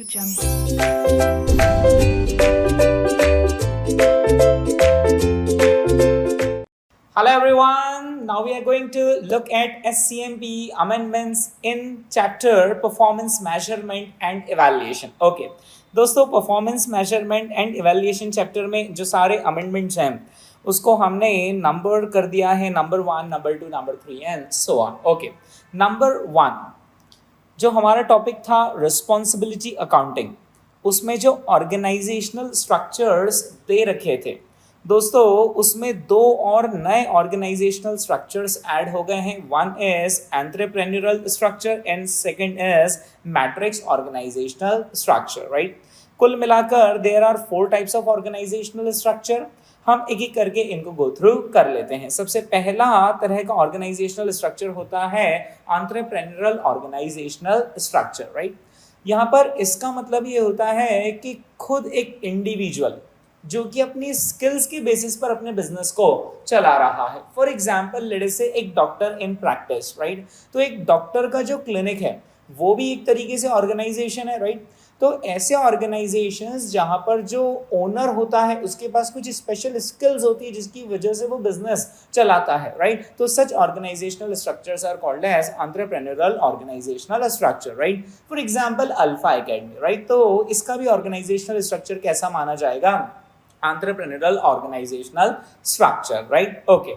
Jungle. Hello everyone, now we are going to look at SCMP amendments in chapter performance measurement and evaluation. Okay, दोस्तों performance measurement and evaluation chapter में जो सारे amendments हैं उसको हमने number कर दिया है number 1, number 2, number 3 and so on. Okay, number 1 जो हमारा टॉपिक था रिस्पॉन्सिबिलिटी अकाउंटिंग, उसमें जो ऑर्गेनाइजेशनल स्ट्रक्चर्स दे रखे थे दोस्तों, उसमें दो और नए ऑर्गेनाइजेशनल स्ट्रक्चर्स ऐड हो गए हैं. One is entrepreneurial structure and second is matrix organisational structure. Right, कुल मिलाकर there are 4 types of organisational structure. हम एक एक करके इनको गो थ्रू कर लेते हैं. सबसे पहला तरह का ऑर्गेनाइजेशनल स्ट्रक्चर होता है एंटरप्रेन्योरल ऑर्गेनाइजेशनल स्ट्रक्चर. राइट, यहाँ पर इसका मतलब ये होता है कि खुद एक इंडिविजुअल जो कि अपनी स्किल्स के बेसिस पर अपने बिजनेस को चला रहा है. फॉर एग्जाम्पल लेट से एक डॉक्टर इन प्रैक्टिस. राइट, तो एक डॉक्टर का जो क्लिनिक है वो भी एक तरीके से ऑर्गेनाइजेशन है. राइट, तो ऐसे ऑर्गेनाइजेशंस जहां पर जो ओनर होता है उसके पास कुछ स्पेशल स्किल्स होती है जिसकी वजह से वो बिजनेस चलाता है. राइट, तो such organisational structures are called as entrepreneurial organisational structure. Right, for example Alpha Academy. Right, तो इसका भी ऑर्गेनाइजेशनल स्ट्रक्चर कैसा माना जाएगा? Entrepreneurial organisational structure. Right, okay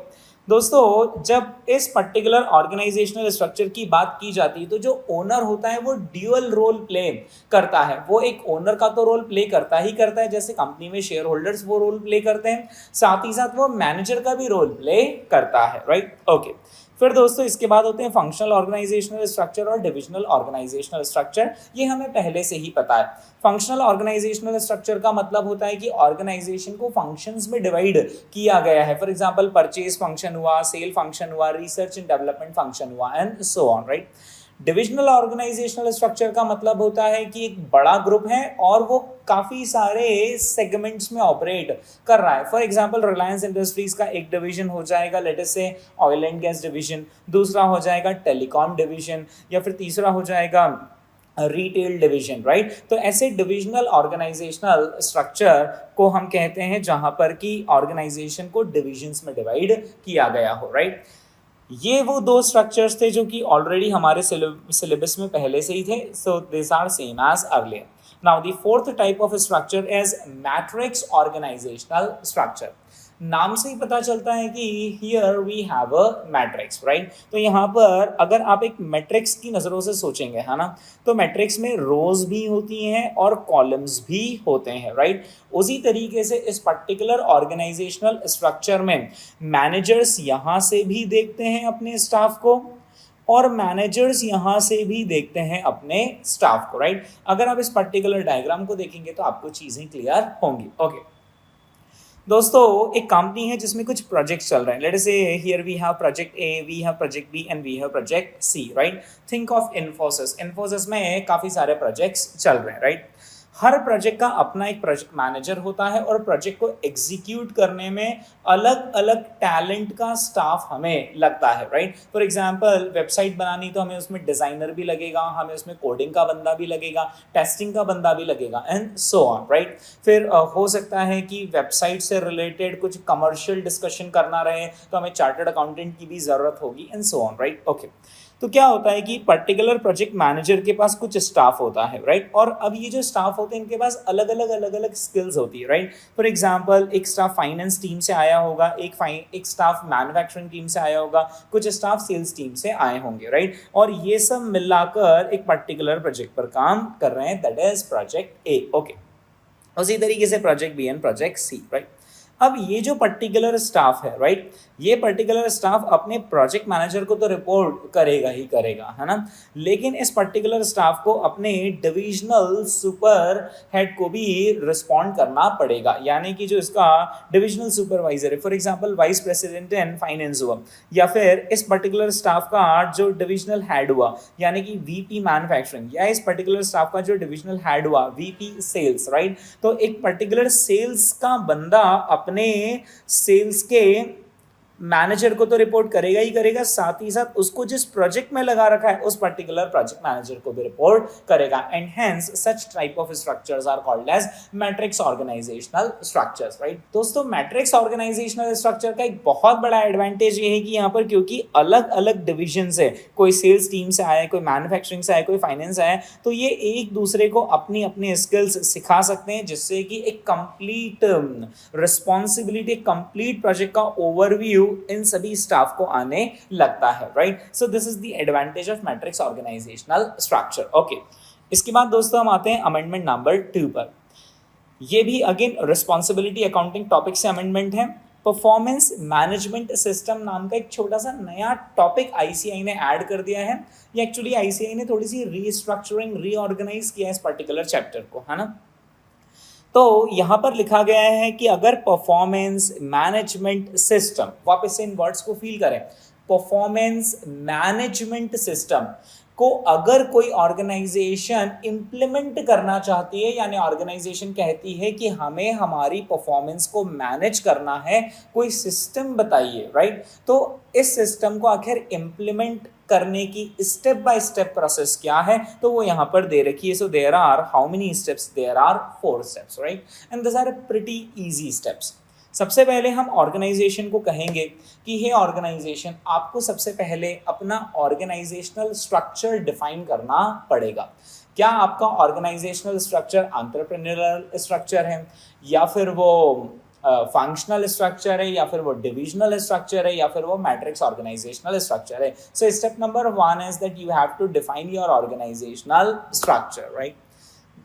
दोस्तों, जब इस पर्टिकुलर ऑर्गेनाइजेशनल स्ट्रक्चर की बात की जाती है तो जो ओनर होता है वो ड्यूअल रोल प्ले करता है. वो एक ओनर का तो रोल प्ले करता ही करता है, जैसे कंपनी में शेयर होल्डर्स वो रोल प्ले करते हैं, साथ ही साथ वो मैनेजर का भी रोल प्ले करता है. Right, okay. फिर दोस्तों इसके बाद होते हैं फंक्शनल ऑर्गेनाइजेशनल स्ट्रक्चर और डिविजनल ऑर्गेनाइजेशनल स्ट्रक्चर. ये हमें पहले से ही पता है. फंक्शनल ऑर्गेनाइजेशनल स्ट्रक्चर का मतलब होता है कि ऑर्गेनाइजेशन को फंक्शंस में डिवाइड किया गया है. फॉर एग्जांपल परचेज फंक्शन हुआ, सेल फंक्शन हुआ, रिसर्च एंड डेवलपमेंट फंक्शन हुआ and so on. Right, divisional organisational structure का मतलब होता है कि एक बड़ा ग्रुप है और वो काफ़ी सारे सेगमेंट्स में ऑपरेट कर रहा है. फॉर एग्जांपल रिलायंस इंडस्ट्रीज का एक डिवीजन हो जाएगा लेट अस से ऑयल एंड गैस डिवीजन, दूसरा हो जाएगा टेलीकॉम डिवीजन, या फिर तीसरा हो जाएगा रिटेल डिवीजन. राइट, तो ऐसे डिविजनल ऑर्गेनाइजेशनल स्ट्रक्चर को हम कहते हैं जहां पर कि ऑर्गेनाइजेशन को डिविजन्स में डिवाइड किया गया हो. राइट, ये वो दो स्ट्रक्चर्स थे जो कि ऑलरेडी हमारे सिलेबस में पहले से ही थे. So this are same as earlier. Now the fourth type of structure is matrix organisational structure. नाम से ही पता चलता है कि here we have a matrix. Right, तो यहाँ पर अगर आप एक मैट्रिक्स की नज़रों से सोचेंगे है ना, तो मैट्रिक्स में रोज भी होती हैं और कॉलम्स भी होते हैं. राइट, उसी तरीके से इस पर्टिकुलर ऑर्गेनाइजेशनल स्ट्रक्चर में मैनेजर्स यहाँ से भी देखते हैं अपने स्टाफ को और मैनेजर्स यहाँ से भी देखते हैं अपने स्टाफ को. राइट, अगर आप इस पर्टिकुलर डायग्राम को देखेंगे तो आपको चीज़ें क्लियर होंगी. ओके दोस्तों, एक कंपनी है जिसमें कुछ प्रोजेक्ट्स चल रहे हैं. Let us say here we have project A, we have project B and we have project C. Right, think of Infosys. Infosys में काफ़ी सारे प्रोजेक्ट्स चल रहे हैं. राइट, हर प्रोजेक्ट का अपना एक प्रोजेक्ट मैनेजर होता है और प्रोजेक्ट को एग्जीक्यूट करने में अलग अलग टैलेंट का स्टाफ हमें लगता है. राइट, फॉर एग्जांपल वेबसाइट बनानी तो हमें उसमें डिज़ाइनर भी लगेगा, हमें उसमें कोडिंग का बंदा भी लगेगा, टेस्टिंग का बंदा भी लगेगा एंड सो ऑन. राइट, फिर हो सकता है कि वेबसाइट से रिलेटेड कुछ कमर्शियल डिस्कशन करना रहे तो हमें चार्टर्ड अकाउंटेंट की भी ज़रूरत होगी and so on. Right, okay. तो क्या होता है कि पर्टिकुलर प्रोजेक्ट मैनेजर के पास कुछ स्टाफ होता है. राइट, और अब ये जो स्टाफ होते हैं इनके पास अलग अलग स्किल्स होती है. राइट, फॉर एग्जांपल एक स्टाफ फाइनेंस टीम से आया होगा, एक स्टाफ मैन्युफैक्चरिंग टीम से आया होगा, कुछ स्टाफ सेल्स टीम से आए होंगे. राइट, और ये सब मिलाकर एक पर्टिकुलर प्रोजेक्ट पर काम कर रहे हैं, that is project A. Okay, उसी तरीके से project B and project C. Right, अब ये जो पर्टिकुलर स्टाफ है. राइट, ये पर्टिकुलर स्टाफ अपने प्रोजेक्ट मैनेजर को तो रिपोर्ट करेगा ही करेगा, है ना, लेकिन इस पर्टिकुलर स्टाफ को अपने डिविजनल सुपर हेड को भी रिस्पॉन्ड करना पड़ेगा. यानी कि जो इसका डिविजनल सुपरवाइजर है, for example vice president in finance हुआ, या फिर इस पर्टिकुलर स्टाफ का जो डिविजनल हेड हुआ यानी कि वीपी मैन्युफैक्चरिंग, या इस पर्टिकुलर स्टाफ का जो डिविजनल हेड हुआ वीपी सेल्स. राइट, तो एक पर्टिकुलर सेल्स का बंदा अपने सेल्स के मैनेजर को तो रिपोर्ट करेगा ही करेगा, साथ ही साथ उसको जिस प्रोजेक्ट में लगा रखा है उस पर्टिकुलर प्रोजेक्ट मैनेजर को भी रिपोर्ट करेगा। And hence such type of structures are called as matrix organisational structures, right. दोस्तों मैट्रिक्स ऑर्गेनाइजेशनल स्ट्रक्चर का एक बहुत बड़ा एडवांटेज ये है कि यहाँ पर क्योंकि अलग अलग डिविजन है, कोई सेल्स टीम से आया है, कोई मैन्युफैक्चरिंग से आया, कोई फाइनेंस आया है, तो ये एक दूसरे को अपनी अपनी स्किल्स सिखा सकते हैं, जिससे कि एक कंप्लीट रिस्पॉन्सिबिलिटी, कंप्लीट प्रोजेक्ट का ओवरव्यू इन सभी स्टाफ को आने लगता है, राइट। So this is the advantage of matrix organisational structure. Okay, इसके बाद दोस्तों हम आते हैं अमेंडमेंट नंबर 2 पर। ये भी अगेन रिस्पॉन्सिबिलिटी अकाउंटिंग टॉपिक से अमेंडमेंट है। परफॉर्मेंस मैनेजमेंट सिस्टम नाम का एक छोटा सा नया टॉपिक आईसीआई ने ऐड कर दिया है। ये एक्चुअली आईसीआई ने थोड़ी सी रीस्ट्रक्चरिंग, रीऑर्गेनाइज किया है इस पर्टिकुलर चैप्टर को, है ना। तो यहाँ पर लिखा गया है कि अगर परफॉर्मेंस मैनेजमेंट सिस्टम, वापस से इन वर्ड्स को फील करें, परफॉर्मेंस मैनेजमेंट सिस्टम को अगर कोई ऑर्गेनाइजेशन इंप्लीमेंट करना चाहती है, यानी ऑर्गेनाइजेशन कहती है कि हमें हमारी परफॉर्मेंस को मैनेज करना है, कोई सिस्टम बताइए, राइट। तो इस सिस्टम को आखिर इंप्लीमेंट करने की स्टेप बाय स्टेप प्रोसेस क्या है, तो वो यहाँ पर दे रखी है। So there are how many steps? There are 4 steps, right. And this are pretty easy steps. सबसे पहले हम ऑर्गेनाइजेशन को कहेंगे कि हे ऑर्गेनाइजेशन, आपको सबसे पहले अपना ऑर्गेनाइजेशनल स्ट्रक्चर डिफाइन करना पड़ेगा। क्या आपका ऑर्गेनाइजेशनल स्ट्रक्चर एंटरप्रेन्योरल स्ट्रक्चर है, या फिर वो फंक्शनल स्ट्रक्चर है, या फिर वो डिविजनल स्ट्रक्चर है, या फिर वो मैट्रिक्स ऑर्गेनाइजेशनल स्ट्रक्चर है। So step number 1 is that you have to define your organisational structure, right.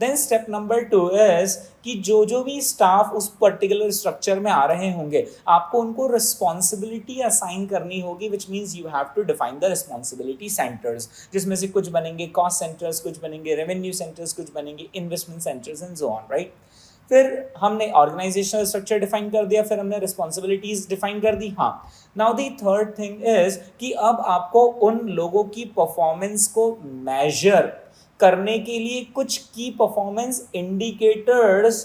Then step number 2 is कि जो भी स्टाफ उस पर्टिकुलर स्ट्रक्चर में आ रहे होंगे, आपको उनको रिस्पॉन्सिबिलिटी असाइन करनी होगी, which means you have to define the responsibility centres, जिसमें से कुछ बनेंगे कॉस्ट सेंटर्स, कुछ बनेंगे रेवेन्यू सेंटर्स, कुछ बनेंगे investment centres and so on, right. फिर हमने ऑर्गेनाइजेशनल स्ट्रक्चर डिफाइन कर दिया, फिर हमने रिस्पॉन्सिबिलिटीज डिफाइन कर दी। हाँ, now the third thing is कि अब आपको उन लोगों की परफॉर्मेंस को मेजर करने के लिए कुछ की परफॉर्मेंस इंडिकेटर्स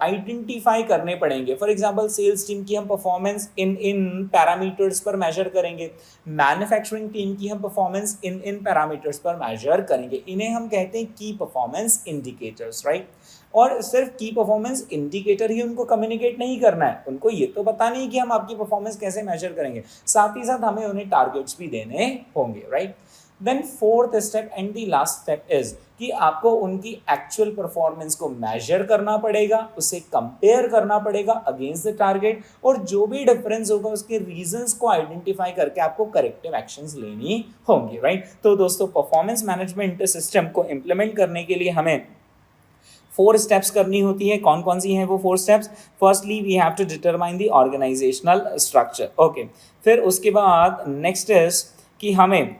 आइडेंटिफाई करने पड़ेंगे। फॉर एग्जांपल सेल्स टीम की हम परफॉर्मेंस इन पैरामीटर्स पर मेजर करेंगे, मैन्युफैक्चरिंग टीम की हम परफॉर्मेंस इन पैरामीटर्स पर मेजर करेंगे। इन्हें हम कहते हैं की परफॉर्मेंस इंडिकेटर्स, राइट। और सिर्फ की परफॉर्मेंस इंडिकेटर ही उनको कम्युनिकेट नहीं करना है, उनको ये तो पता नहीं कि हम आपकी परफॉर्मेंस कैसे मेजर करेंगे, साथ ही साथ हमें उन्हें टारगेट्स भी देने होंगे, राइट। Then fourth step and the last step is कि आपको उनकी एक्चुअल परफॉर्मेंस को मेजर करना पड़ेगा, उसे कंपेयर करना पड़ेगा अगेंस्ट द टारगेट, और जो भी डिफरेंस होगा उसके रीजंस को आइडेंटिफाई करके आपको करेक्टिव एक्शंस लेनी होंगी, राइट। तो दोस्तों परफॉर्मेंस मैनेजमेंट सिस्टम को इंप्लीमेंट करने के लिए हमें 4 स्टेप्स करनी होती है। कौन कौन सी हैं वो 4 steps? Firstly we have to determine the organisational structure, okay. फिर उसके बाद नेक्स्ट इज कि हमें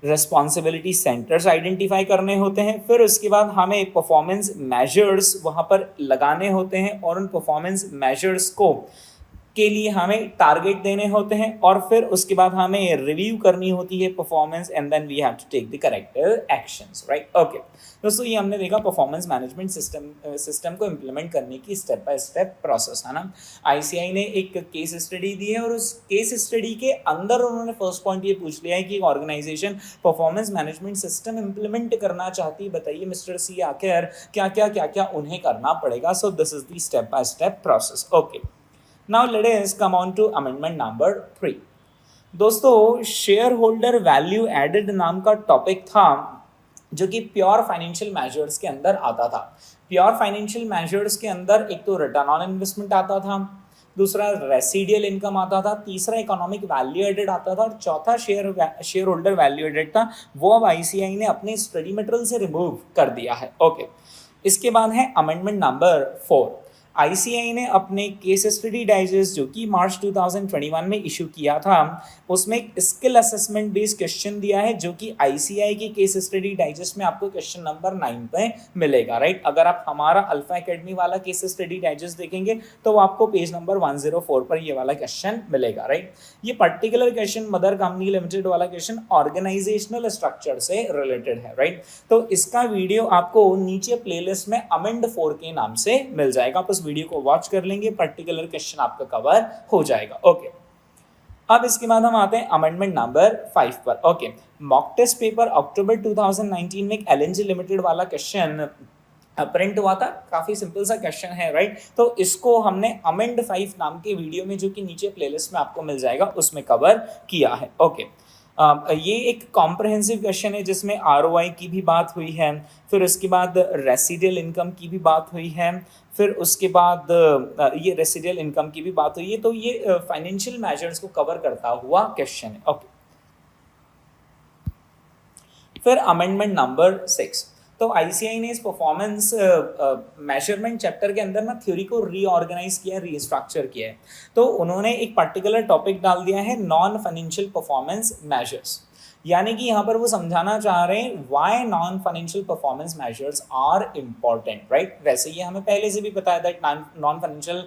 रिस्पॉन्सिबिलिटी सेंटर्स आइडेंटिफाई करने होते हैं। फिर उसके बाद हमें परफॉर्मेंस मेजर्स वहाँ पर लगाने होते हैं, और उन परफॉर्मेंस मेजर्स को के लिए हमें टारगेट देने होते हैं, और फिर उसके बाद हमें रिव्यू करनी होती है performance, and then we have to take the corrective actions, right. Okay दोस्तों, ये हमने देखा परफॉर्मेंस मैनेजमेंट सिस्टम को इम्प्लीमेंट करने की स्टेप बाय स्टेप प्रोसेस, है ना। आईसीआई ने एक केस स्टडी दी है, और उस केस स्टडी के अंदर उन्होंने फर्स्ट पॉइंट ये पूछ लिया है कि organisation performance management system implement करना चाहती है, बताइए मिस्टर सी आखिर क्या क्या उन्हें करना पड़ेगा। सो this is the step by step process, okay. Now let us come on to amendment number 3. दोस्तों शेयर होल्डर वैल्यू एडेड नाम का टॉपिक था, जो कि प्योर फाइनेंशियल मेजर्स के अंदर आता था। प्योर फाइनेंशियल मेजर्स के अंदर एक तो रिटर्न ऑन इन्वेस्टमेंट आता था, दूसरा रेसिडियल इनकम आता था, तीसरा इकोनॉमिक वैल्यू एडेड आता था, और चौथा शेयर होल्डर वैल्यू एडेड था। वो अब आईसीआई ने अपने स्टडी मटेरियल से रिमूव कर दिया है, ओके। इसके बाद है अमेंडमेंट नंबर 4। आईसीआई ने अपने केस स्टडी डाइजेस्ट जो कि मार्च 2021 में इशू किया था, उसमें एक स्किल असेसमेंट बेस्ड क्वेश्चन दिया है, जो कि आईसीआई की केस स्टडी डाइजेस्ट में आपको क्वेश्चन नंबर 9 पे मिलेगा, राइट। अगर आप हमारा अल्फा एकेडमी वाला केस स्टडी डाइजेस्ट देखेंगे तो आपको पेज नंबर 104 पर ये वाला क्वेश्चन मिलेगा, राइट। ये particular question mother company limited वाला क्वेश्चन ऑर्गेनाइजेशनल स्ट्रक्चर से रिलेटेड है, राइट। तो इसका वीडियो आपको नीचे प्लेलिस्ट में अमेंड 4 के नाम से मिल जाएगा, आप उस वीडियो को वॉच कर लेंगे, पर्टिकुलर क्वेश्चन आपका कवर हो जाएगा, ओके। अब इसके बाद हम आते हैं अमेंडमेंट नंबर 5 पर। ओके, मॉक टेस्ट पेपर अक्टूबर 2019 में एक एलएनजी लिमिटेड वाला क्वेश्चन प्रिंट हुआ था। काफी सिंपल सा क्वेश्चन है, राइट। तो इसको हमने अमेंड 5 नाम के वीडियो में, जो कि नीचे प्लेलिस्ट में आपको मिल जाएगा, उसमें कवर किया है। ओके, ये एक कॉम्प्रहेंसिव क्वेश्चन है जिसमें आरओआई की भी बात हुई है, फिर उसके बाद रेसिडियल इनकम की भी बात हुई है, फिर उसके बाद ये रेसिडियल इनकम की भी बात हुई है। तो ये फाइनेंशियल मेजर्स को कवर करता हुआ क्वेश्चन है। ओके, फिर अमेंडमेंट नंबर 6। तो आईसीआई ने इस परफॉर्मेंस मेजरमेंट चैप्टर के अंदर ना थ्योरी को रीऑर्गेनाइज किया, रीस्ट्रक्चर किया है। तो उन्होंने एक पर्टिकुलर टॉपिक डाल दिया है, नॉन फाइनेंशियल परफॉर्मेंस मेजर्स। यानी कि यहाँ पर वो समझाना चाह रहे हैं why non financial performance measures are important, right. वैसे ये हमें पहले से भी पता है that non financial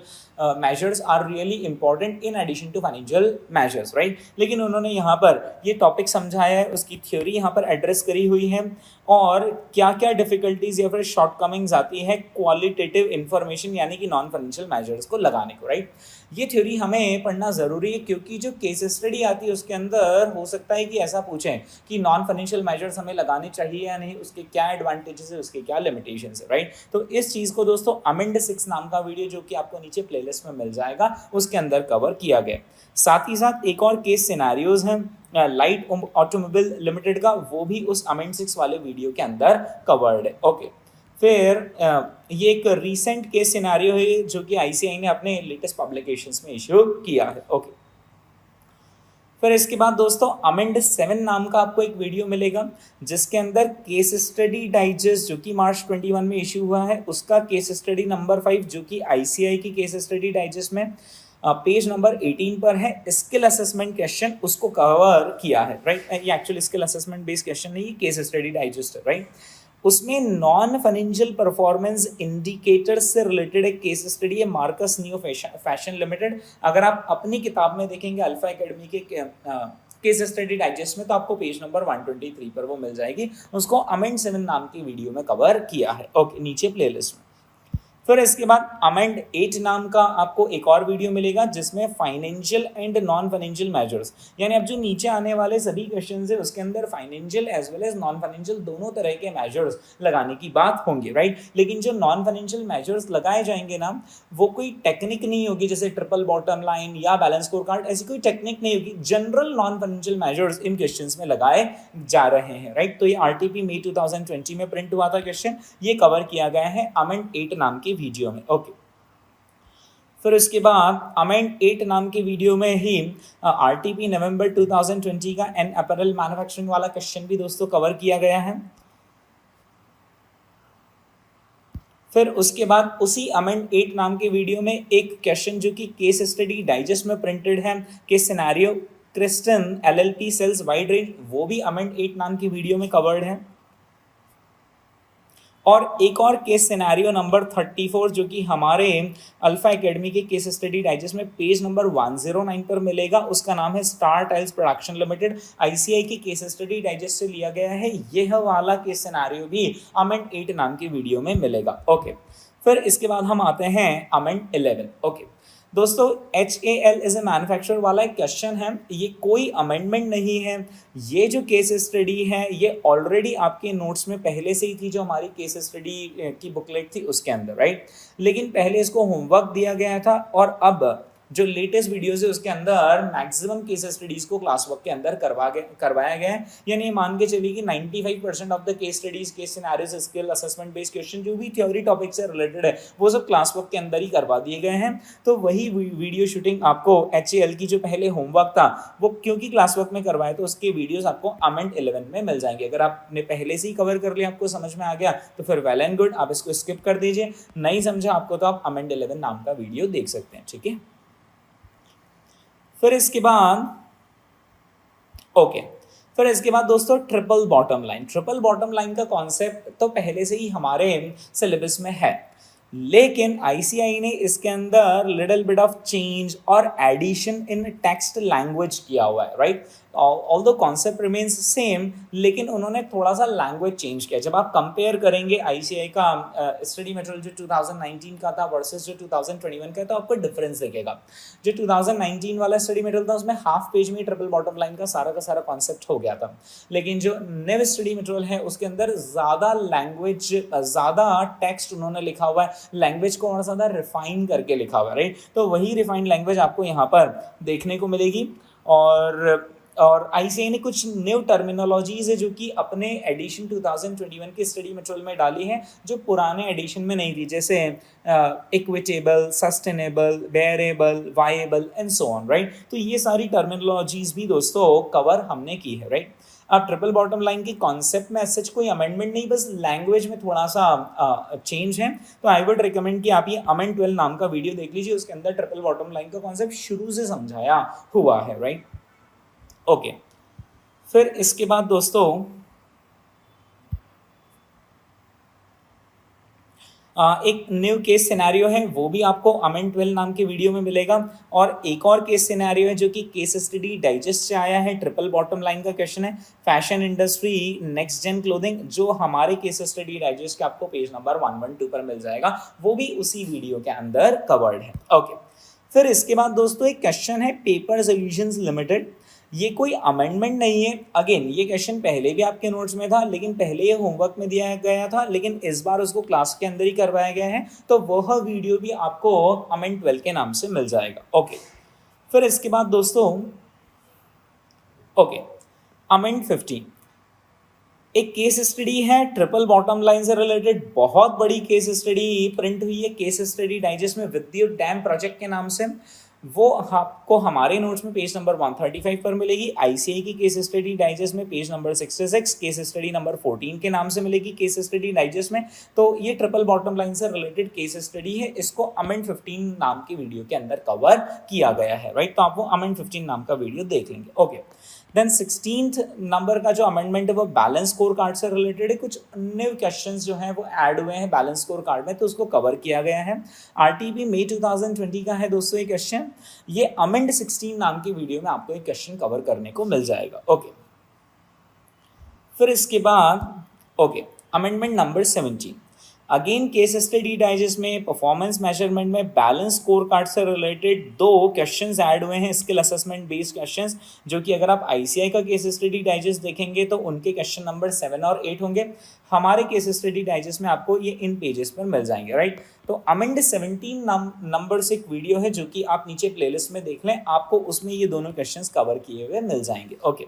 measures are really important in addition to financial measures, right. लेकिन उन्होंने यहाँ पर ये टॉपिक समझाया है, उसकी थ्योरी यहाँ पर एड्रेस करी हुई है, और क्या क्या डिफिकल्टीज या फिर शॉर्टकमिंग्स आती है क्वालिटेटिव इंफॉर्मेशन यानी कि नॉन फाइनेंशियल मेजर्स को लगाने को, राइट। ये थ्योरी हमें पढ़ना ज़रूरी है, क्योंकि जो केस स्टडी आती है उसके अंदर हो सकता है कि ऐसा पूछें कि नॉन फाइनेंशियल मेजर्स हमें लगाने चाहिए या नहीं, उसके क्या एडवांटेजेस है, उसके क्या लिमिटेशंस है, राइट। तो इस चीज़ को दोस्तों अमेंड 6 नाम का वीडियो, जो कि आपको नीचे प्लेलिस्ट में मिल जाएगा, उसके अंदर कवर किया गया। साथ ही साथ एक और केस सिनेरियोज हैं लाइट ऑटोमोबाइल लिमिटेड का, वो भी उस अमेंड 6 वाले वीडियो के अंदर कवर्ड है। ओके, फिर ये एक रीसेंट केस सिनेरियो है जो कि आईसीआई ने अपने लेटेस्ट पब्लिकेशंस में इश्यू किया है। ओके, फिर इसके बाद दोस्तों अमेंड 7 नाम का आपको एक वीडियो मिलेगा, जिसके अंदर केस स्टडी डाइजेस्ट, जो कि मार्च 21 में इश्यू हुआ है, उसका केस स्टडी नंबर 5, जो कि आईसीआई की केस स्टडी डाइजेस्ट में पेज नंबर 18 पर है, स्किल असेसमेंट क्वेश्चन उसको कवर किया है, राइट। ये actually skill assessment based question नहीं, केस स्टडी डाइजेस्ट है, राइट। उसमें नॉन फाइनेंशियल परफॉर्मेंस इंडिकेटर से रिलेटेड एक केस स्टडी है, मार्कस नियो फैशन लिमिटेड। अगर आप अपनी किताब में देखेंगे अल्फा एकेडमी के केस स्टडी डाइजेस्ट में, तो आपको पेज नंबर 123 पर वो मिल जाएगी। उसको अमेंड 7 नाम की वीडियो में कवर किया है, ओके, नीचे प्लेलिस्ट में। फिर इसके बाद अमेंड 8 नाम का आपको एक और वीडियो मिलेगा, जिसमें financial and non financial measures, यानी अब जो नीचे आने वाले सभी क्वेश्चंस है उसके अंदर financial as well as non financial दोनों तरह के मेजर्स लगाने की बात होंगी, राइट। लेकिन जो नॉन फाइनेंशियल मेजर्स लगाए जाएंगे ना, वो कोई टेक्निक नहीं होगी, जैसे ट्रिपल बॉटम लाइन या बैलेंस स्कोर कार्ड, ऐसी कोई टेक्निक नहीं होगी। General non financial measures in questions में लगाए जा रहे हैं, राइट। तो ये आरटीपी मई 2020 में प्रिंट हुआ था क्वेश्चन, ये कवर किया गया है अमेंड 8 नाम की वीडियो में। ओके, फिर उसके बाद अमेंड 8 नाम के वीडियो में ही आरटीपी नवंबर 2020 का एन अपैरल मैन्युफैक्चरिंग वाला क्वेश्चन भी दोस्तों कवर किया गया है। फिर उसके बाद उसी अमेंड 8 नाम के वीडियो में एक क्वेश्चन जो कि केस स्टडी डाइजेस्ट में प्रिंटेड है, case scenario Kristen LLP sales wide range, वो भी अमेंड 8 नाम की वीडियो में कवर्ड है। और एक और केस सिनेरियो नंबर 34 जो कि हमारे अल्फा एकेडमी के केस स्टडी डाइजेस्ट में पेज नंबर 109 पर मिलेगा, उसका नाम है star tiles production limited, ICI की केस स्टडी डाइजेस्ट से लिया गया है। यह वाला केस सिनेरियो भी अमेंड 8 नाम की वीडियो में मिलेगा। ओके, फिर इसके बाद हम आते हैं अमेंड 11। ओके दोस्तों, HAL इज ए मैन्युफैक्चरर वाला एक क्वेश्चन है, ये कोई अमेंडमेंट नहीं है। ये जो केस स्टडी है ये ऑलरेडी आपके नोट्स में पहले से ही थी, जो हमारी केस स्टडी की बुकलेट थी उसके अंदर, राइट। लेकिन पहले इसको होमवर्क दिया गया था, और अब जो लेटेस्ट वीडियोस है उसके अंदर मैक्सिमम केस स्टडीज को क्लास वर्क के अंदर करवाया गया है। यानी मान के चलिए कि 95% of the case studies, case scenarios, skill assessment based question जो भी थ्योरी टॉपिक से रिलेटेड है, वो सब क्लास वर्क के अंदर ही करवा दिए गए हैं। तो वही वीडियो शूटिंग आपको HAL की जो पहले होमवर्क था वो क्योंकि क्लास वर्क में करवाए, तो उसके वीडियोज आपको अमेंड 11 में मिल जाएंगे। अगर आपने पहले से ही कवर कर लिया, आपको समझ में आ गया, तो फिर वेल एंड गुड, आप इसको स्किप कर दीजिए। नहीं समझा आपको तो आप अमेंड 11 नाम का वीडियो देख सकते हैं, ठीक है। फिर इसके बाद फिर इसके बाद दोस्तों triple bottom line. Triple bottom line का कॉन्सेप्ट तो पहले से ही हमारे सिलेबस में है, लेकिन आईसीआई ने इसके अंदर लिटिल बिट ऑफ चेंज और एडिशन इन टेक्स्ट लैंग्वेज किया हुआ है, right. Although concept remains same, लेकिन उन्होंने थोड़ा सा लैंग्वेज चेंज किया। जब आप कंपेयर करेंगे ICAI का स्टडी मटेरियल जो 2019 का था वर्सेस जो 2021 का है, तो आपको डिफरेंस दिखेगा। जो 2019 वाला स्टडी मटेरियल था उसमें हाफ पेज में ट्रिपल बॉटम लाइन का सारा कॉन्सेप्ट हो गया था, लेकिन जो नए स्टडी मटेरियल है उसके अंदर ज़्यादा लैंग्वेज, ज़्यादा टेक्स्ट उन्होंने लिखा हुआ है, लैंग्वेज को और ज़्यादा रिफाइन करके लिखा हुआ है, राइट। तो वही रिफाइंड लैंग्वेज आपको यहाँ पर देखने को मिलेगी। और ICAI ने कुछ न्यू टर्मिनोलॉजीज है जो कि अपने एडिशन 2021 के स्टडी मटेरियल में डाली है, जो पुराने एडिशन में नहीं थी, जैसे equitable, sustainable, variable, viable and so on, right. तो ये सारी टर्मिनोलॉजीज भी दोस्तों कवर हमने की है, राइट। अब ट्रिपल बॉटम लाइन की कॉन्सेप्ट में सच कोई अमेंडमेंट नहीं, बस लैंग्वेज में थोड़ा सा चेंज है। तो आई वुड रिकमेंड कि आप ये अमेंड 12 नाम का वीडियो देख लीजिए, उसके अंदर ट्रिपल बॉटम लाइन का कॉन्सेप्ट शुरू से समझाया हुआ है, राइट। ओके, फिर इसके बाद दोस्तों एक न्यू केस सिनेरियो है, वो भी आपको अमेंड 12 नाम के वीडियो में मिलेगा। और एक और केस सिनेरियो है जो कि केस स्टडी डाइजेस्ट से आया है, ट्रिपल बॉटम लाइन का क्वेश्चन है, fashion industry next gen clothing, जो हमारे केस स्टडी डाइजेस्ट के आपको पेज नंबर 112 पर मिल जाएगा, वो भी उसी वीडियो के अंदर कवर्ड है। ओके, फिर इसके बाद दोस्तों एक क्वेश्चन है पेपर सॉल्यूशंस लिमिटेड। ये कोई अमेंडमेंट नहीं है, अगेन ये क्वेश्चन पहले भी आपके नोट्स में था, लेकिन पहले ये होमवर्क में दिया गया था, लेकिन इस बार उसको क्लास के अंदर ही करवाया गया है, तो वह वीडियो भी आपको अमेंड 12 के नाम से मिल जाएगा। ओके, फिर इसके बाद दोस्तों ओके अमेंड 15 एक केस स्टडी है, ट्रिपल बॉटम लाइन से रिलेटेड बहुत बड़ी केस स्टडी प्रिंट हुई है केस स्टडी डाइजेस्ट में, विद्युत डैम प्रोजेक्ट के नाम से। वो आपको हमारे नोट्स में पेज नंबर 135 पर मिलेगी। ICAI की केस स्टडी डाइजेस्ट में page number 66 case study number 14 के नाम से मिलेगी केस स्टडी डाइजेस्ट में। तो ये ट्रिपल बॉटम लाइन से रिलेटेड केस स्टडी है, इसको अमेंड 15 नाम की वीडियो के अंदर कवर किया गया है, राइट। तो आप वो अमेंड 15 नाम का वीडियो देख लेंगे। ओके, देन 16th नंबर का जो अमेंडमेंट है वो बैलेंस स्कोर कार्ड से रिलेटेड है। कुछ न्यू क्वेश्चंस जो हैं वो ऐड हुए हैं बैलेंस स्कोर कार्ड में, तो उसको कवर किया गया है। RTP मई 2020 का है दोस्तों ये क्वेश्चन, ये अमेंड 16 नाम की वीडियो में आपको एक क्वेश्चन कवर करने को मिल जाएगा। ओके, फिर इसके बाद okay amendment number 17 again case study digest में परफॉर्मेंस मेजरमेंट में बैलेंस स्कोर कार्ड से रिलेटेड 2 क्वेश्चंस ऐड हुए हैं, स्किल असेसमेंट बेस्ड क्वेश्चंस, जो कि अगर आप ICAI का केस स्टडी डाइजेस्ट देखेंगे तो उनके क्वेश्चन नंबर 7 और 8 होंगे। हमारे केस स्टडी डाइजेस्ट में आपको ये इन पेजेस पर मिल जाएंगे, राइट। तो अमेंड 17 नंबर से एक वीडियो है जो कि आप नीचे प्लेलिस्ट में देख लें, आपको उसमें ये दोनों क्वेश्चंस कवर किए हुए मिल जाएंगे। ओके,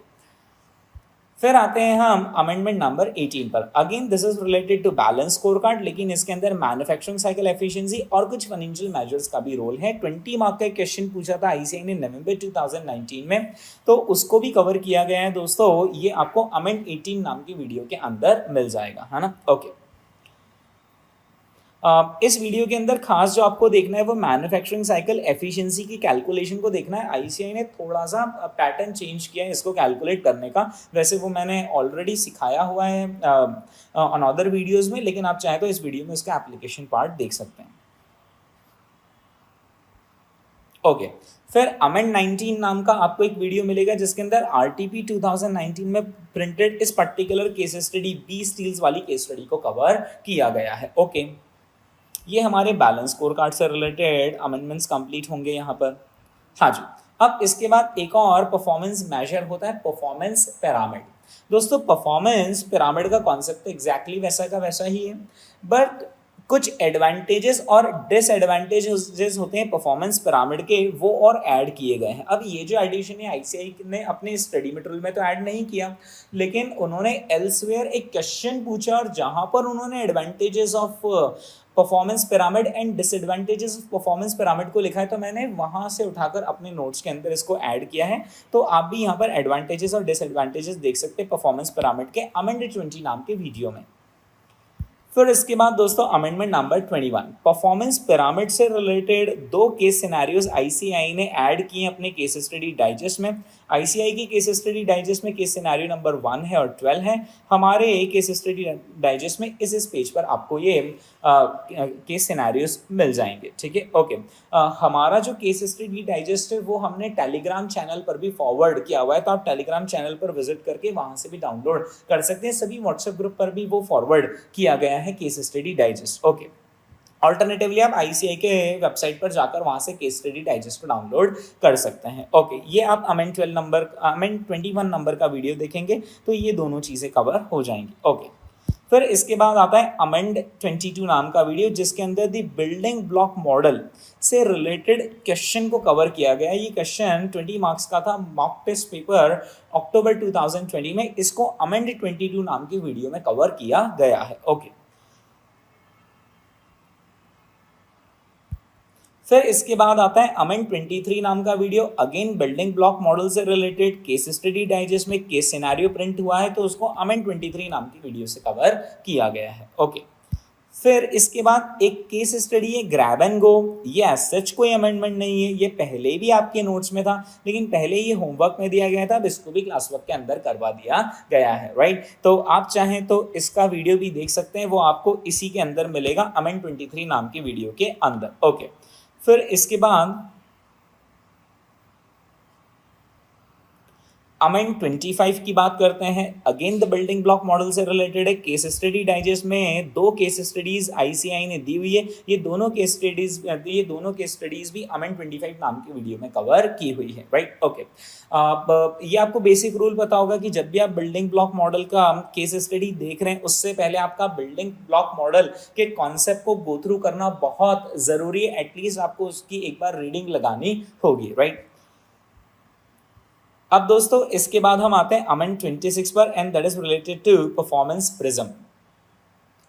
फिर आते हैं हम अमेंडमेंट नंबर 18 पर। Again this is related to balance scorecard, लेकिन इसके अंदर मैन्युफैक्चरिंग साइकिल एफिशिएंसी और कुछ फाइनेंशियल मेजर्स का भी रोल है। 20 मार्क का एक क्वेश्चन पूछा था ICAI ने नवंबर 2019 में, तो उसको भी कवर किया गया है दोस्तों। ये आपको अमेंड 18 नाम की वीडियो के अंदर मिल जाएगा, है ना। ओके, इस वीडियो के अंदर खास जो आपको देखना है वो मैन्युफैक्चरिंग साइकिल एफिशिएंसी की कैलकुलेशन को देखना है। ICAI ने थोड़ा सा पैटर्न चेंज किया है इसको कैलकुलेट करने का, वैसे वो मैंने ऑलरेडी सिखाया हुआ है अनदर वीडियोस में, लेकिन आप चाहे तो इस वीडियो में इसका एप्लीकेशन पार्ट देख सकते हैं। ओके, फिर अमेंड 19 नाम का आपको एक वीडियो मिलेगा जिसके अंदर RTP 2019 में प्रिंटेड इस particular case study B steels वाली केस स्टडी को कवर किया गया है। ओके, ये हमारे बैलेंस स्कोर कार्ड से रिलेटेड अमेंडमेंट्स कंप्लीट होंगे यहाँ पर। हाँ जी, अब इसके बाद एक और परफॉर्मेंस मेजर होता है परफॉर्मेंस पिरामिड। दोस्तों परफॉर्मेंस पिरामिड का कॉन्सेप्ट तो एग्जैक्टली वैसा का वैसा ही है, बट कुछ एडवांटेजेस और डिसएडवांटेजेस होते हैं परफॉर्मेंस पिरामिड के, वो और ऐड किए गए हैं। अब ये जो एडिशन है ICAI ने अपने स्टडी मटेरियल में तो ऐड नहीं किया, लेकिन उन्होंने एल्सवेयर एक क्वेश्चन पूछा और जहाँ पर उन्होंने advantages of performance pyramid and disadvantages of performance pyramid को लिखा है, तो मैंने वहाँ से उठाकर अपने नोट्स के अंदर इसको ऐड किया है। तो आप भी यहाँ पर एडवांटेजेस और डिसएडवांटेजेस देख सकते हैं परफॉर्मेंस पिरामिड के अमेंडेड 20 नाम के वीडियो में। फिर इसके बाद दोस्तों अमेंडमेंट नंबर 21 परफॉर्मेंस पिरामिड से रिलेटेड 2 केस सिनेरियोज ICAI ने ऐड किए अपने केस स्टडी डाइजेस्ट में। आईसीआई की केस स्टडी डाइजेस्ट में केस सिनेरियो नंबर 1 है और 12 है। हमारे केस स्टडी डाइजेस्ट में इस पेज पर आपको ये केस सिनेरियोस मिल जाएंगे, ठीक है। ओके, हमारा जो केस स्टडी डाइजेस्ट है वो हमने टेलीग्राम चैनल पर भी फॉरवर्ड किया हुआ है, तो आप टेलीग्राम चैनल पर विजिट करके वहां से भी डाउनलोड कर सकते हैं। सभी व्हाट्सएप ग्रुप पर भी वो फॉरवर्ड किया गया है case study digest. Okay, alternatively आप आईसीआई के वेबसाइट पर जाकर वहां से केस स्टडी डाइजेस्ट को डाउनलोड कर सकते हैं। ओके, ये आप अमेंड 21 नंबर का वीडियो देखेंगे तो ये दोनों चीज़ें कवर हो जाएंगी। ओके, फिर इसके बाद आता है अमेंड 22 नाम का वीडियो, जिसके अंदर दी बिल्डिंग ब्लॉक मॉडल से रिलेटेड क्वेश्चन को कवर किया गया है। ये क्वेश्चन 20 मार्क्स का था, मॉक टेस्ट पेपर अक्टूबर 2020 में। इसको अमेंड 22 नाम की वीडियो में कवर किया गया है। ओके, फिर इसके बाद आता है अमेंड 23 नाम का video, again building block model से रिलेटेड केस स्टडी डाइजेस्ट में केस सिनेरियो प्रिंट हुआ है, तो उसको अमेंड 23 नाम की वीडियो से कवर किया गया है। ओके, फिर इसके बाद एक केस स्टडी है ग्रैब एंड गो। ये एज सच कोई अमेंडमेंट नहीं है, ये पहले भी आपके नोट्स में था, लेकिन पहले ये होमवर्क में दिया गया था, अब इसको भी क्लास वर्क के अंदर करवा दिया गया है, राइट। तो आप चाहें तो इसका वीडियो भी देख सकते हैं, वो आपको इसी के अंदर मिलेगा, अमेंड 23 नाम की वीडियो के अंदर। ओके, फिर इसके बाद अमेंड 25 की बात करते हैं। Again the building block model से रिलेटेड है, केस स्टडी डाइजेस्ट में 2 केस स्टडीज आईसीआई ने दी हुई है। ये दोनों केस स्टडीज भी अमेंड 25 नाम की वीडियो में कवर की हुई है, राइट। ओके, ये आपको बेसिक रूल पता होगा कि जब भी आप बिल्डिंग ब्लॉक मॉडल का केस स्टडी देख रहे हैं, उससे पहले आपका बिल्डिंग ब्लॉक मॉडल के कॉन्सेप्ट को गो थ्रू करना बहुत ज़रूरी है। एटलीस्ट आपको उसकी एक बार रीडिंग लगानी होगी, राइट। अब दोस्तों इसके बाद हम आते हैं अमेंड 26 पर, and that is related to performance prism.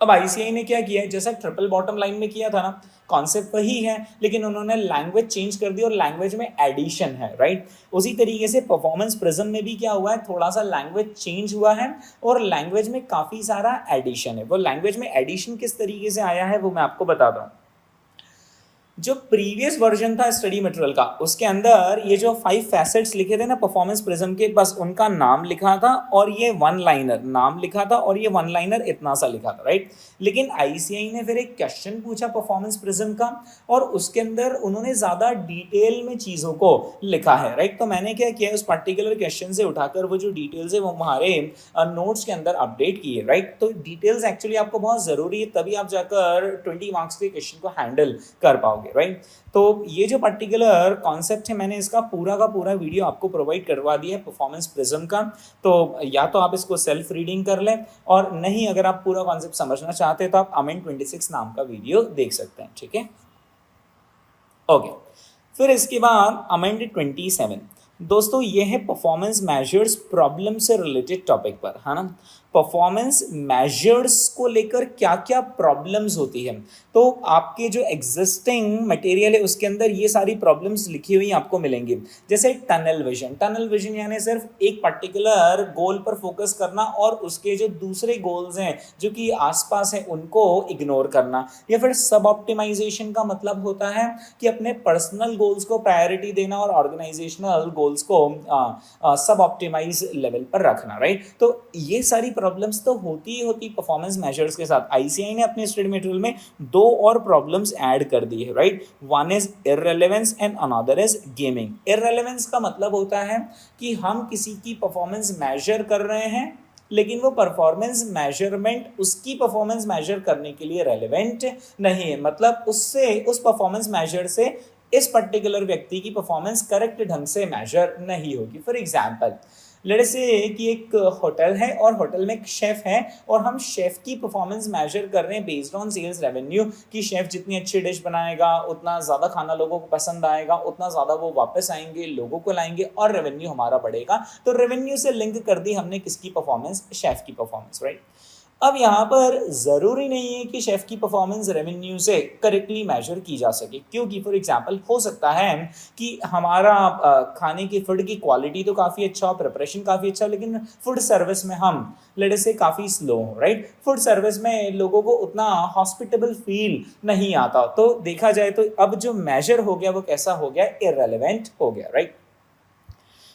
अब आईसीआई ने क्या किया है, जैसा ट्रिपल बॉटम लाइन में किया था ना, कॉन्सेप्ट वही है, लेकिन उन्होंने लैंग्वेज चेंज कर दी और लैंग्वेज में एडिशन है, राइट। उसी तरीके से परफॉर्मेंस प्रिज्म में भी क्या हुआ है, थोड़ा सा लैंग्वेज चेंज हुआ है और लैंग्वेज में काफ़ी सारा एडिशन है। वो लैंग्वेज में एडिशन किस तरीके से आया है वो मैं आपको बताता हूँ। जो प्रीवियस वर्जन था स्टडी मटेरियल का, उसके अंदर ये जो 5 फैसेट्स लिखे थे ना परफॉर्मेंस प्रिज्म के, बस उनका नाम लिखा था और ये 1 लाइनर नाम लिखा था और ये 1 लाइनर इतना सा लिखा था, राइट। लेकिन आईसीआई ने फिर एक क्वेश्चन पूछा परफॉर्मेंस प्रिज्म का और उसके अंदर उन्होंने ज़्यादा डिटेल में चीज़ों को लिखा है, राइट। तो मैंने क्या किया, उस पर्टिकुलर क्वेश्चन से उठाकर वो जो डिटेल्स है वो हमारे नोट्स के अंदर अपडेट किए, राइट। तो डिटेल्स एक्चुअली आपको बहुत ज़रूरी है, तभी आप जाकर 20 मार्क्स के क्वेश्चन को हैंडल कर पाओगे, राइट। तो ये जो पर्टिकुलर कॉन्सेप्ट है, मैंने इसका पूरा का पूरा वीडियो आपको प्रोवाइड करवा दिया है परफॉर्मेंस प्रिज्म का। तो या तो आप इसको सेल्फ रीडिंग कर लें, और नहीं अगर आप पूरा कॉन्सेप्ट समझना चाहते हैं तो आप अमेंड 26 नाम का वीडियो देख सकते हैं, ठीक है। ओके, फिर इसके बाद अमेंड 27 दोस्तों, ये है परफॉर्मेंस मेजर्स प्रॉब्लम से रिलेटेड टॉपिक पर, है ना। परफॉर्मेंस मेजर्स को लेकर क्या क्या प्रॉब्लम्स होती है, तो आपके जो एग्जिस्टिंग मटेरियल है उसके अंदर ये सारी प्रॉब्लम्स लिखी हुई आपको मिलेंगी। जैसे टनल विजन यानी सिर्फ एक पर्टिकुलर गोल पर फोकस करना और उसके जो दूसरे गोल्स हैं जो कि आसपास हैं उनको इग्नोर करना। या फिर सब ऑप्टिमाइजेशन का मतलब होता है कि अपने पर्सनल गोल्स को प्रायोरिटी देना और ऑर्गेनाइजेशनल गोल्स को सब ऑप्टिमाइज लेवल पर रखना, राइट। तो ये सारी प्रॉब्लम्स तो होती ही होती परफॉर्मेंस मेजर्स के साथ। आईसीआई ने अपने स्टडी मटेरियल में 2 और प्रॉब्लम्स ऐड कर दी है, right. One is irrelevance and another is gaming. Irrelevance का मतलब होता है कि हम किसी की परफॉर्मेंस मेजर कर रहे हैं, लेकिन वो परफॉर्मेंस मेजरमेंट उसकी परफॉर्मेंस मेजर करने के लिए रेलेवेंट नहीं है। मतलब उससे, उस परफॉर्मेंस मेजर से इस पर्टिकुलर व्यक्ति की परफॉर्मेंस करेक्ट ढंग से मेजर नहीं होगी। फॉर एग्जाम्पल, लेट्स से कि एक होटल है और होटल में एक शेफ़ है और हम शेफ़ की परफॉर्मेंस मेजर कर रहे हैं बेस्ड ऑन सेल्स रेवेन्यू, कि शेफ़ जितनी अच्छी डिश बनाएगा उतना ज़्यादा खाना लोगों को पसंद आएगा, उतना ज़्यादा वो वापस आएंगे, लोगों को लाएंगे और रेवेन्यू हमारा बढ़ेगा। तो रेवेन्यू से लिंक कर दी हमने किसकी परफॉर्मेंस, शेफ़ की परफॉर्मेंस, राइट। अब यहाँ पर ज़रूरी नहीं है कि शेफ़ की परफॉर्मेंस रेवेन्यू से करेक्टली मेजर की जा सके, क्योंकि फॉर एग्जांपल हो सकता है कि हमारा खाने की फूड की क्वालिटी तो काफ़ी अच्छा हो, प्रिपरेशन काफ़ी अच्छा, लेकिन फूड सर्विस में हम लेट्स से काफ़ी स्लो हो, राइट। फूड सर्विस में लोगों को उतना हॉस्पिटेबल फील नहीं आता, तो देखा जाए तो अब जो मेजर हो गया वो कैसा हो गया, इररेलेवेंट हो गया, right.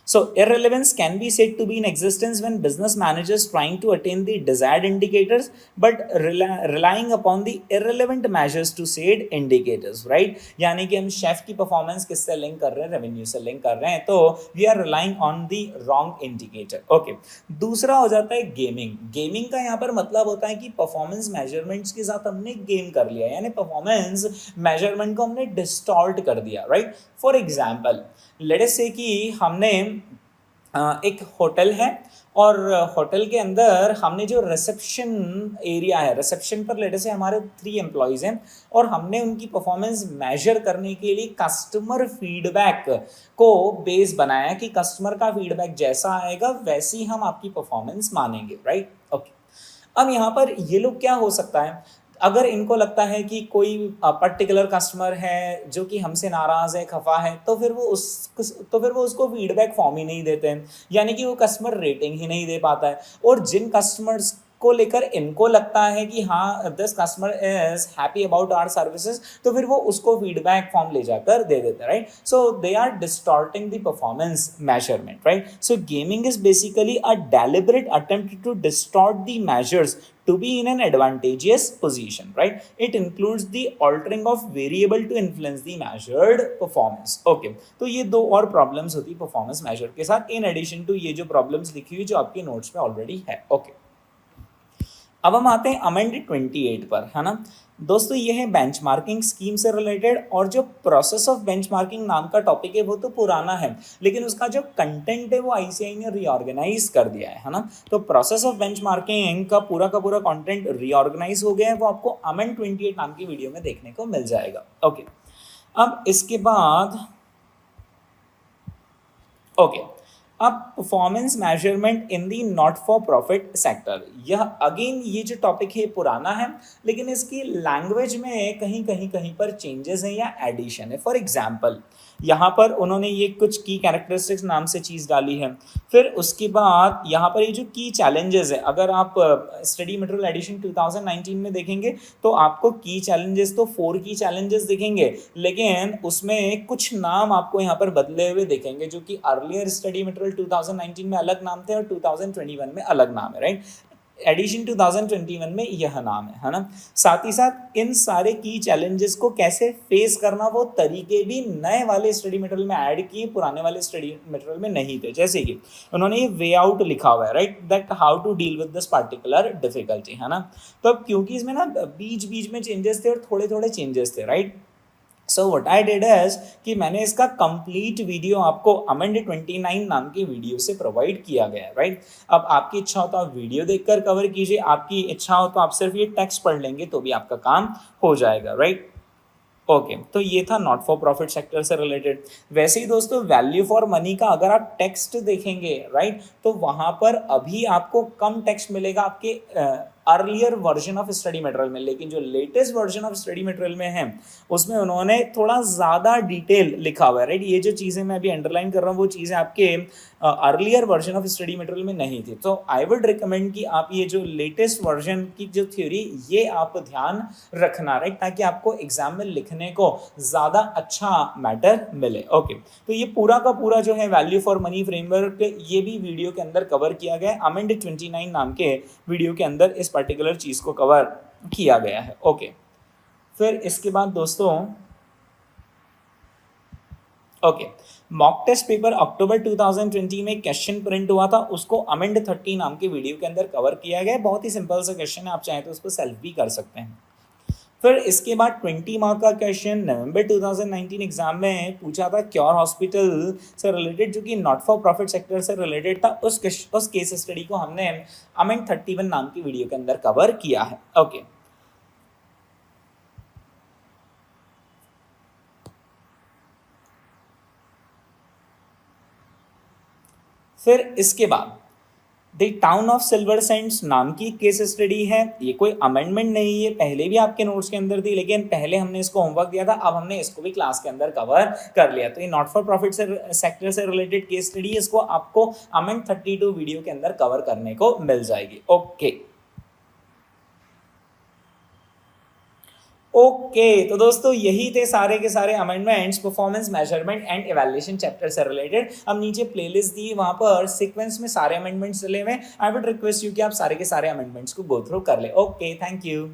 So irrelevance can be said to be in existence when business managers trying to attain the desired indicators but relying upon the irrelevant measures to said indicators, right? यानी कि हम शेफ की performance किससे link कर रहे हैं, revenue से link कर रहे हैं, तो we are relying on the wrong indicator. Okay, दूसरा हो जाता है गेमिंग। गेमिंग का यहाँ पर मतलब होता है कि परफॉर्मेंस मेजरमेंट्स के साथ हमने गेम कर लिया, यानी परफॉर्मेंस मेजरमेंट को हमने डिस्टॉर्ट कर दिया, right? For example let us से कि हमने एक होटल है और होटल के अंदर हमने जो रिसेप्शन एरिया है, रिसेप्शन पर लेट अस से हमारे 3 एम्प्लॉयज़ हैं और हमने उनकी परफॉर्मेंस मेजर करने के लिए कस्टमर फीडबैक को बेस बनाया कि कस्टमर का फीडबैक जैसा आएगा वैसी हम आपकी परफॉर्मेंस मानेंगे, राइट? ओके, अब यहाँ पर ये लोग क्या हो सकता है, अगर इनको लगता है कि कोई पर्टिकुलर कस्टमर है जो कि हमसे नाराज़ है, खफा है, तो फिर वो उसको फीडबैक फॉर्म ही नहीं देते हैं, यानी कि वो कस्टमर रेटिंग ही नहीं दे पाता है। और जिन कस्टमर्स को लेकर इनको लगता है कि हाँ this customer is happy about our services, तो फिर वो उसको फीडबैक फॉर्म ले जाकर दे देते हैं, right? So they are distorting the performance measurement, right? So gaming is basically a deliberate attempt to distort the measures to be in an advantageous position, right? It includes the altering of variable to influence the measured performance. Okay, तो ये दो और problems होती है performance major के साथ, इन addition to ये जो प्रॉब्लम्स लिखी हुई जो आपके नोट्स पे ऑलरेडी है। ओके, अब हम आते हैं अमेंडेड 28 पर, है ना दोस्तों? ये है बेंचमार्किंग स्कीम से रिलेटेड, और जो प्रोसेस ऑफ बेंचमार्किंग नाम का टॉपिक है वो तो पुराना है, लेकिन उसका जो कंटेंट है वो आईसीएआई ने रीऑर्गेनाइज कर दिया है ना? तो प्रोसेस ऑफ बेंचमार्किंग का पूरा कंटेंट रीऑर्गेनाइज हो गया है, वो आपको अमेंड 28 नाम की वीडियो में देखने को मिल जाएगा। ओके, अब इसके बाद अब performance measurement in the not for profit sector, यह अगेन ये जो टॉपिक है पुराना है, लेकिन इसकी लैंग्वेज में कहीं पर चेंजेस हैं या एडिशन है। फॉर एग्जांपल यहाँ पर उन्होंने ये कुछ की कैरेक्टरिस्टिक्स नाम से चीज़ डाली है, फिर उसके बाद यहाँ पर ये जो की चैलेंजेस है, अगर आप स्टडी मटेरियल एडिशन 2019 में देखेंगे तो आपको की चैलेंजेस तो 4 की चैलेंजेस दिखेंगे, लेकिन उसमें कुछ नाम आपको यहाँ पर बदले हुए दिखेंगे, जो कि अर्लियर स्टडी मटेरियल 2019 में अलग नाम थे और 2021 में अलग नाम है, राइट? एडिशन 2021 में यह नाम है ना? साथ ही साथ इन सारे की चैलेंजेस को कैसे फेस करना, वो तरीके भी नए वाले स्टडी मटेरियल में ऐड किए, पुराने वाले स्टडी मटेरियल में नहीं थे। जैसे कि उन्होंने ये वे आउट लिखा हुआ है, right, that how to deal with this particular difficulty, है ना? तो अब क्योंकि इसमें ना बीच में चेंजेस थे और थोड़े चेंजेस थे, right? So what I did is कि मैंने इसका कंप्लीट वीडियो आपको अमेंडेड 29 नाम की वीडियो से प्रोवाइड किया गया है, राइट? अब आपकी इच्छा हो तो आप वीडियो देखकर कवर कीजिए, आपकी इच्छा हो तो आप सिर्फ ये टेक्स्ट पढ़ लेंगे तो भी आपका काम हो जाएगा, राइट? ओके, तो ये था नॉट फॉर प्रॉफिट सेक्टर से रिलेटेड। वैसे ही दोस्तों वैल्यू फॉर मनी का अगर आप टेक्स्ट देखेंगे, राइट, तो वहाँ पर अभी आपको कम टेक्स्ट मिलेगा आपके earlier version of study material में, लेकिन जो latest version of study material में है उसमें उन्होंने थोड़ा ज़्यादा डिटेल लिखा हुआ है, राइट? ये जो चीज़ें मैं अभी अंडरलाइन कर रहा हूँ वो चीज़ें आपके earlier version of study material में नहीं थी। तो आई वुड रिकमेंड कि आप ये जो लेटेस्ट वर्जन की जो थ्योरी ये आप ध्यान रखना, राइट, ताकि आपको एग्जाम में लिखने को ज़्यादा अच्छा मैटर मिले। ओके, तो ये पूरा का पूरा जो है वैल्यू फॉर मनी फ्रेमवर्क ये भी वीडियो के अंदर कवर किया गया है, अमेंडेड 29 नाम के वीडियो के अंदर इस पर्टिकुलर चीज़ को कवर किया गया है। ओके, फिर इसके बाद दोस्तों मॉक टेस्ट पेपर अक्टूबर 2020 में क्वेश्चन प्रिंट हुआ था, उसको अमेंड 30 नाम के वीडियो के अंदर कवर किया गया है। बहुत ही सिंपल सा क्वेश्चन है, आप चाहें तो उसको सेल्फ भी कर सकते हैं। फिर इसके बाद 20 मार्क का क्वेश्चन नवंबर 2019 एग्जाम में पूछा था क्योर हॉस्पिटल से रिलेटेड, जो कि नॉट फॉर प्रॉफिट सेक्टर से रिलेटेड था। उस केस स्टडी को हमने अमेंड 31 नाम की वीडियो के अंदर कवर किया है। ओके, फिर इसके बाद the town of silver saints नाम की केस स्टडी है। ये कोई अमेंडमेंट नहीं है, पहले भी आपके नोट्स के अंदर थी, लेकिन पहले हमने इसको होमवर्क दिया था, अब हमने इसको भी क्लास के अंदर कवर कर लिया। तो ये नॉट फॉर प्रॉफिट सेक्टर से रिलेटेड केस स्टडी, इसको आपको अमेंड 32 वीडियो के अंदर कवर करने को मिल जाएगी। ओके, ओके तो दोस्तों यही थे सारे के सारे amendments performance measurement and evaluation chapter से रिलेटेड। अब नीचे प्लेलिस्ट दी, वहां पर सीक्वेंस में सारे अमेंडमेंट्स चले हुए। आई वुड रिक्वेस्ट यू कि आप सारे के सारे अमेंडमेंट्स को गो थ्रू कर ले। Okay, thank you.